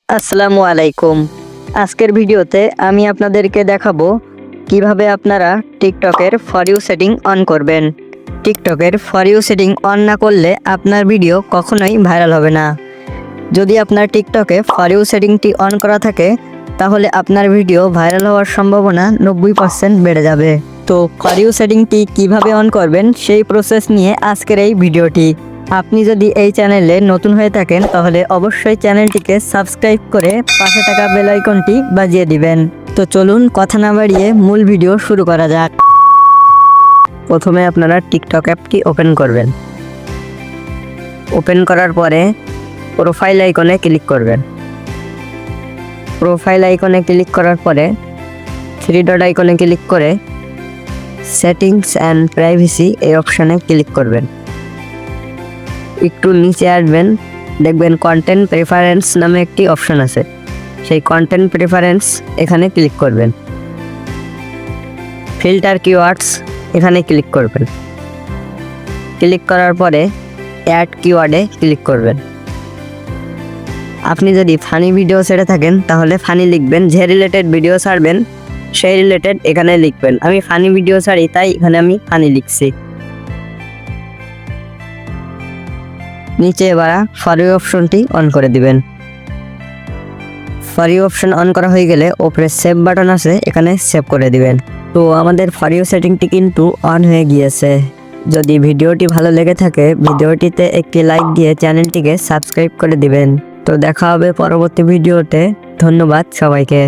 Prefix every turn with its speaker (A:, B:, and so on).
A: আসসালামু আলাইকুম। আজকের ভিডিওতে আমি আপনাদেরকে দেখাবো কিভাবে আপনারা টিকটকের ফর ইউ সেটিং অন করবেন। টিকটকের ফর ইউ সেটিং অন না করলে আপনার ভিডিও কখনোই ভাইরাল হবে না। যদি আপনার টিকটকে ফর ইউ সেটিংটি অন করা থাকে তাহলে আপনার ভিডিও ভাইরাল হওয়ার সম্ভাবনা 90% বেড়ে যাবে। তো ফর ইউ সেটিংটি কিভাবে অন করবেন সেই প্রসেস নিয়ে আজকের এই ভিডিওটি। আপনি যদি এই চ্যানেলে নতুন হয়ে থাকেন তাহলে অবশ্যই চ্যানেলটিকে সাবস্ক্রাইব করে পাশে থাকা বেল আইকনটি বাজিয়ে দিবেন। তো চলুন কথা না বাড়িয়ে মূল ভিডিও শুরু করা যাক। প্রথমে আপনারা টিকটক অ্যাপটি ওপেন করবেন। ওপেন করার পরে প্রোফাইল আইকনে ক্লিক করবেন। প্রোফাইল আইকনে ক্লিক করার পরে থ্রি ডট আইকনে ক্লিক করে সেটিংস অ্যান্ড প্রাইভেসি এই অপশানে ক্লিক করবেন। একটু নিচে আসবেন, দেখবেন কন্টেন্ট প্রেফারেন্স নামে একটি অপশন আছে, সেই কন্টেন্ট প্রেফারেন্স এখানে ক্লিক করবেন। ফিল্টার কিওয়ার্ডস এখানে ক্লিক করবেন। ক্লিক করার পরে অ্যাড কিওয়ার্ডে ক্লিক করবেন। আপনি যদি ফানি ভিডিও ছেড়ে থাকেন তাহলে ফানি লিখবেন, যে রিলেটেড ভিডিও ছাড়বেন সেই রিলেটেড এখানে লিখবেন। আমি ফানি ভিডিও ছাড়ি তাই এখানে আমি ফানি লিখছি। নিচে এবার ফর ইউ অপশনটি অন করে দিবেন। ফর ইউ অপশন অন করা হয়ে গেলে ওপরে সেভ বাটন আছে, এখানে সেভ করে দিবেন। তো আমাদের ফর ইউ সেটিংটি কিন্তু অন হয়ে গিয়েছে। যদি ভিডিওটি ভালো লেগে থাকে ভিডিওটিতে একটি লাইক দিয়ে চ্যানেলটিকে সাবস্ক্রাইব করে দিবেন। তো দেখা হবে পরবর্তী ভিডিওতে। ধন্যবাদ সবাইকে।